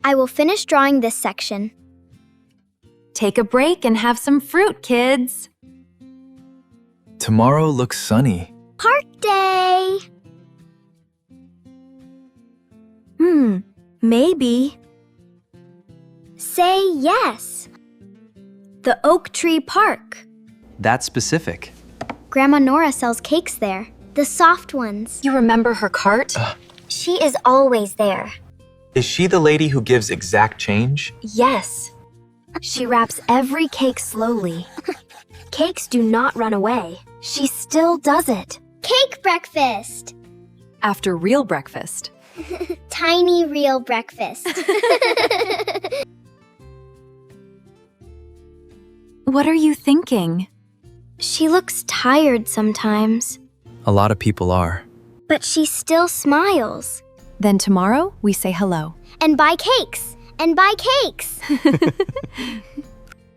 I will finish drawing this section. Take a break and have some fruit, kids. Tomorrow looks sunny. Park day! Maybe. Say yes. The Oak Tree Park. That's specific. Grandma Nora sells cakes there. The soft ones. You remember her cart? She is always there. Is she the lady who gives exact change? Yes. She wraps every cake slowly. Cakes do not run away. She still does it. Cake breakfast! After real breakfast. Tiny real breakfast. What are you thinking? She looks tired sometimes, A lot of people are. but she still smiles. Then tomorrow, we say hello. And buy cakes! And buy cakes!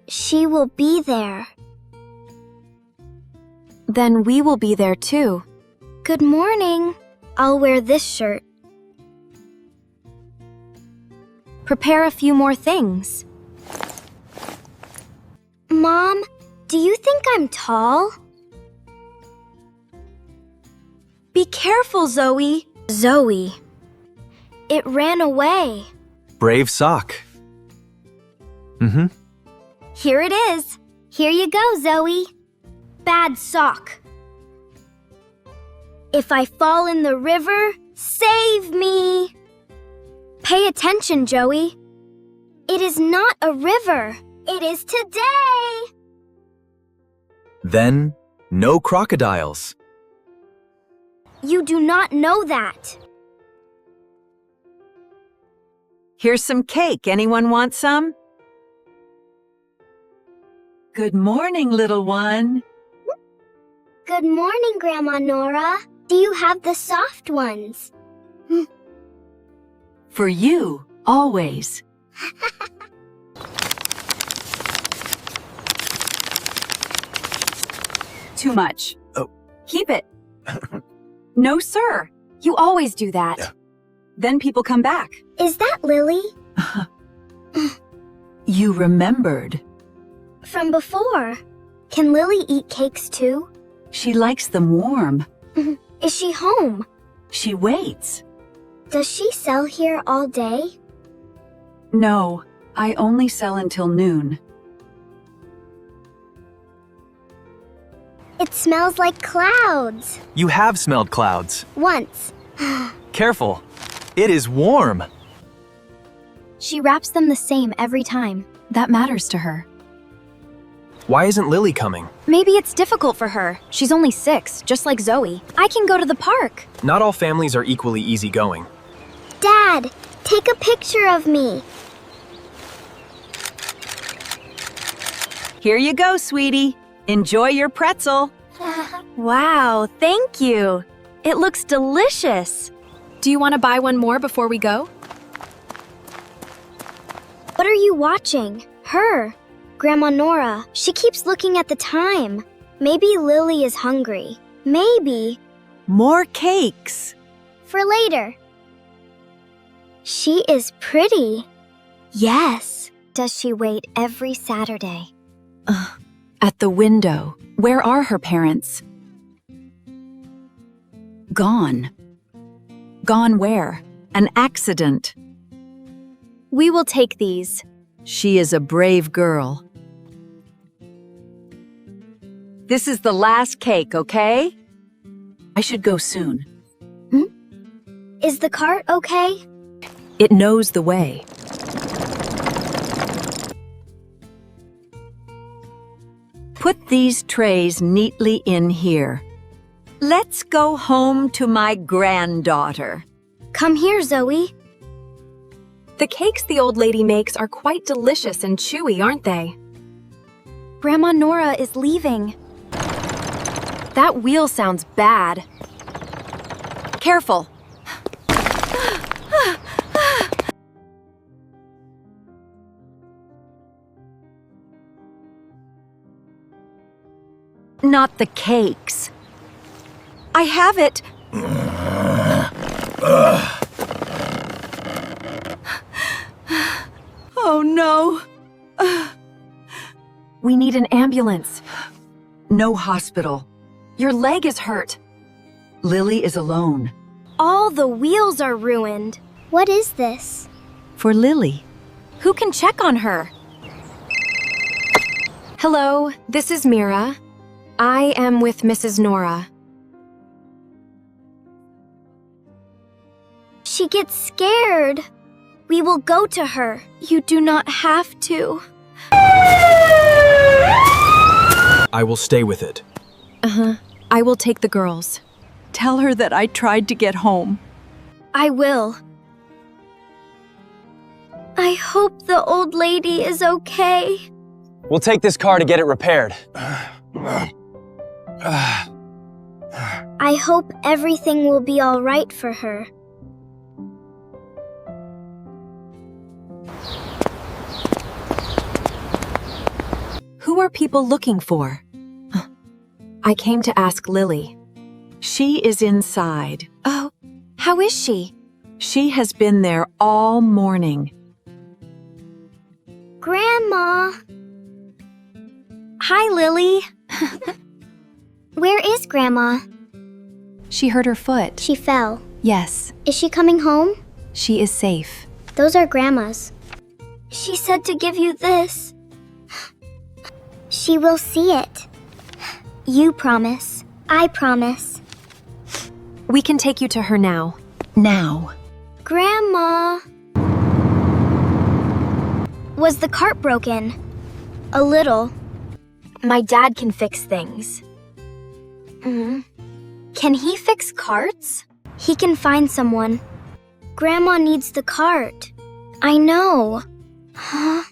She will be there. Then we will be there too. Good morning. I'll wear this shirt. Prepare a few more things. Mom, do you think I'm tall? Be careful, Zoe. Zoe. It ran away. Brave sock. Here it is. Here you go, Zoe. Bad sock. If I fall in the river, save me. Pay attention, Joey. It is not a river. It is today. Then, no crocodiles. You do not know that. Here's some cake. Anyone want some? Good morning, little one. Good morning, Grandma Nora. Do you have the soft ones? For you, always. Too much. Oh. Keep it. No, sir. You always do that. Yeah. Then people come back. Is that Lily? You remembered. From before. Can Lily eat cakes too? She likes them warm. Is she home? She waits. Does she sell here all day? No, I only sell until noon. It smells like clouds. You have smelled clouds. Once. Careful. It is warm. She wraps them the same every time. That matters to her. Why isn't Lily coming? Maybe it's difficult for her. She's only 6, just like Zoe. I can go to the park. Not all families are equally easygoing. Dad, take a picture of me. Here you go, sweetie. Enjoy your pretzel. Wow, thank you. It looks delicious. Do you want to buy one more before we go? What are you watching? Her. Grandma Nora. She keeps looking at the time. Maybe Lily is hungry. Maybe. More cakes. For later. She is pretty. Yes. Does she wait every Saturday? At the window. Where are her parents? Gone. Gone where? An accident. We will take these. She is a brave girl. This is the last cake, okay? I should go soon. Is the cart okay? It knows the way. Put these trays neatly in here. Let's go home to my granddaughter. Come here, Zoe. The cakes the old lady makes are quite delicious and chewy, aren't they? Grandma Nora is leaving. That wheel sounds bad. Careful. Not the cakes. I have it. We need an ambulance. No hospital. Your leg is hurt. Lily is alone. All the wheels are ruined. What is this? For Lily. Who can check on her? Hello, this is Mira. I am with Mrs. Nora. She gets scared. We will go to her. You do not have to. I will stay with it. I will take the girls. Tell her that I tried to get home. I will. I hope the old lady is okay. We'll take this car to get it repaired. I hope everything will be all right for her. Who are people looking for? I came to ask Lily. She is inside. Oh, how is she? She has been there all morning. Grandma! Hi, Lily. Where is Grandma? She hurt her foot. She fell. Yes, Is she coming home? she is safe. Those are Grandma's. She said to give you this. She will see it. You promise. I promise. We can take you to her now. Now. Grandma! Was the cart broken? A little. My dad can fix things. Can he fix carts? He can find someone. Grandma needs the cart. I know. Huh?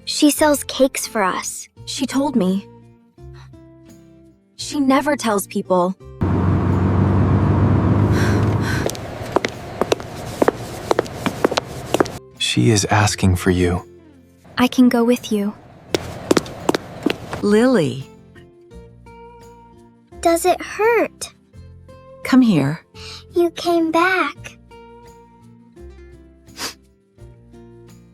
She sells cakes for us. She told me. She never tells people. She is asking for you. I can go with you. Lily, Does it hurt? come here. You came back.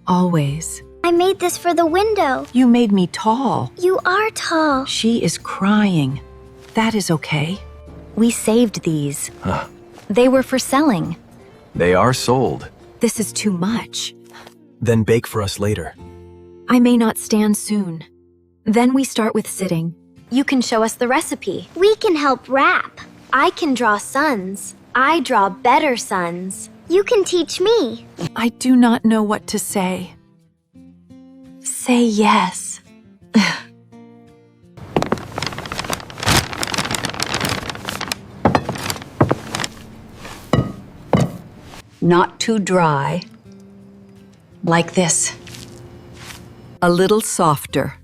Always. I made this for the window. You made me tall. You are tall. She is crying. That is okay. We saved these. Huh. They were for selling. They are sold. This is too much. Then bake for us later. I may not stand soon. Then we start with sitting. You can show us the recipe. We can help wrap. I can draw suns. I draw better suns. You can teach me. I do not know what to say. Say yes. Not too dry. Like this. A little softer.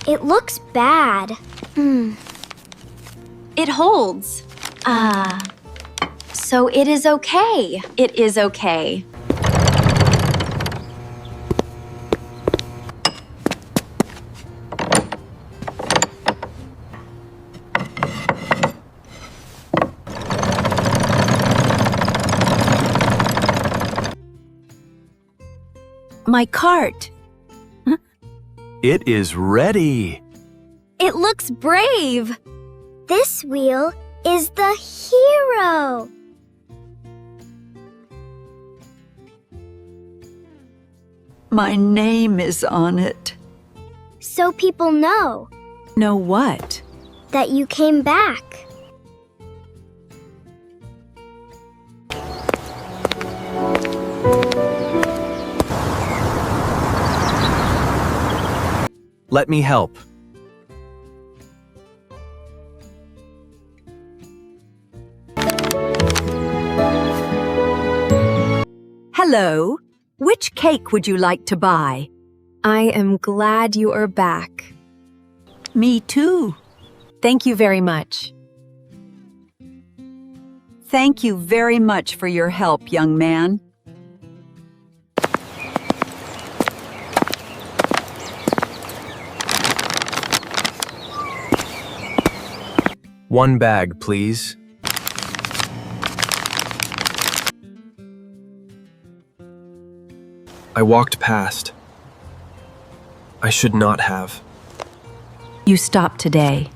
It looks bad. It holds. So it is okay. It is okay. My cart. It is ready. It looks brave. This wheel is the hero. My name is on it. So people know Know what? that you came back. Let me help. Hello. Which cake would you like to buy? I am glad you are back. Me too. Thank you very much. Thank you very much for your help, young man. One bag, please. I walked past. I should not have. You stopped today.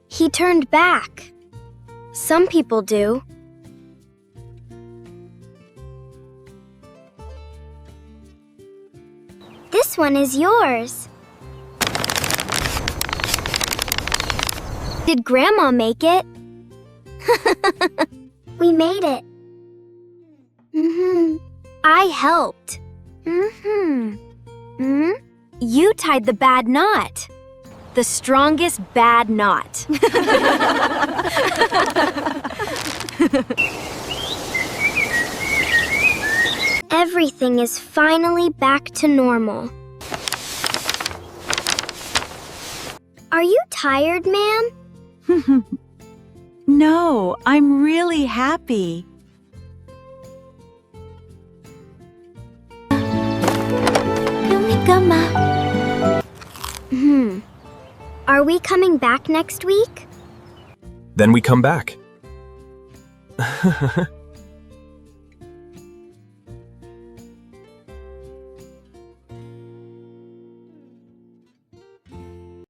He turned back. Some people do. This one is yours. Did Grandma make it? We made it. I helped. You tied the bad knot. The strongest bad knot. Everything is finally back to normal. Are you tired, ma'am? No, I'm really happy. Are we coming back next week? Then we come back.